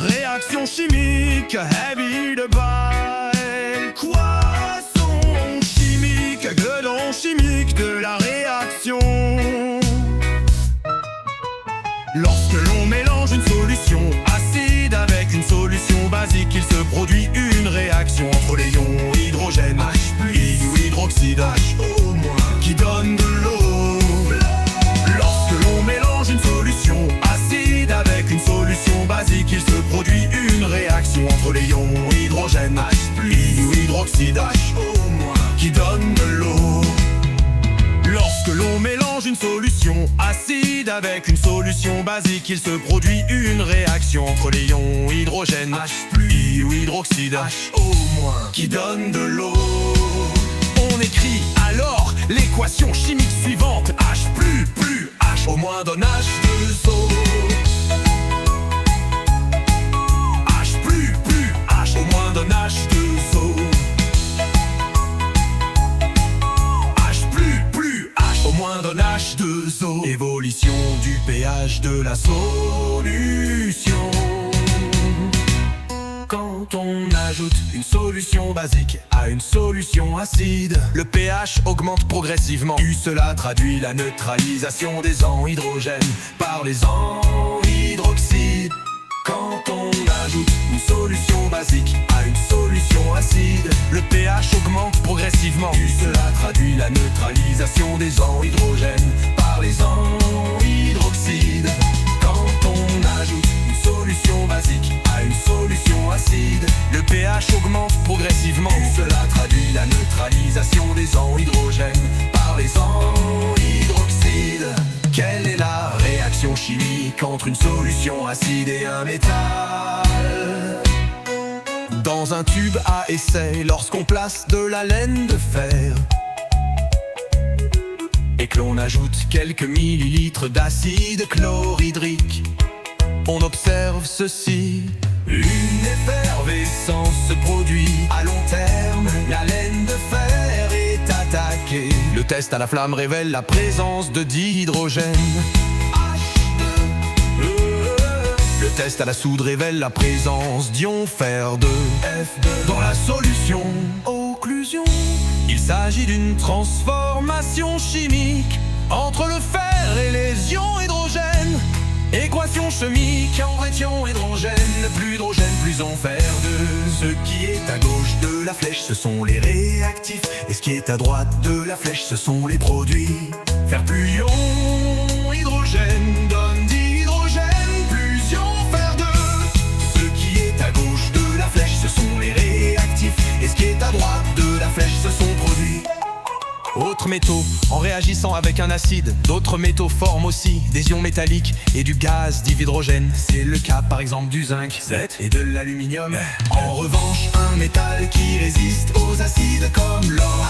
Réaction chimique, heavy de bail. Croissant chimique, gredon chimique de la réaction. Lorsque l'on mélange une solution acide avec une solution basique, il se produit une réaction entre les ions hydrogène I ou hydroxyde HO- qui donne de l'eau. Lorsque l'on mélange une solution acide avec une solution basique, il se produit une réaction entre les ions hydrogène I ou hydroxyde HO- qui donne de l'eau. Lorsque l'on mélange une solution acide avec une solution basique, il se produit une réaction entre les ions hydrogène I ou hydroxyde HO- qui donne de l'eau. On écrit alors l'équation chimique suivante: H plus H au moins donne H2O. H plus H au moins donne H2O. Au moins donne H2O. Évolution du pH de la solution. Quand on ajoute une solution basique à une solution acide, le pH augmente progressivement. Cela traduit la neutralisation des anhydrogènes par les anhydroxydes. Quand on ajoute une solution basique à une solution acide, le pH augmente progressivement. Cela traduit la neutralisation des anhydrogènes par les anhydroxydes. Quand on ajoute une solution basique à une solution acide, le pH augmente progressivement. Cela traduit la neutralisation des anhydrogènes par les anhydroxydes. Quelle est la réaction chimique entre une solution acide et un métal? Dans un tube à essai, lorsqu'on place de la laine de fer et que l'on ajoute quelques millilitres d'acide chlorhydrique, on observe ceci. Une effervescence se produit à long terme. La laine de fer est attaquée. Le test à la flamme révèle la présence de dihydrogène H2. Le test à la soude révèle la présence d'ion fer 2 F2 dans la solution. Occlusion. Il s'agit d'une transformation chimique entre le fer et les ions hydrogène. Équation chimique en rétion hydrogène, plus d'hydrogène, plus en fer 2. Ce qui est à gauche de la flèche, ce sont les réactifs, et ce qui est à droite de la flèche, ce sont les produits. Fer plus ion hydrogène donne dihydrogène, plus ion fer 2. Ce qui est à gauche de la flèche, ce sont les réactifs, et ce qui est à droite de la flèche, ce sont produits. Autres métaux, en réagissant avec un acide, d'autres métaux forment aussi des ions métalliques et du gaz d'hydrogène. C'est le cas par exemple du zinc et de l'aluminium. En revanche, un métal qui résiste aux acides comme l'or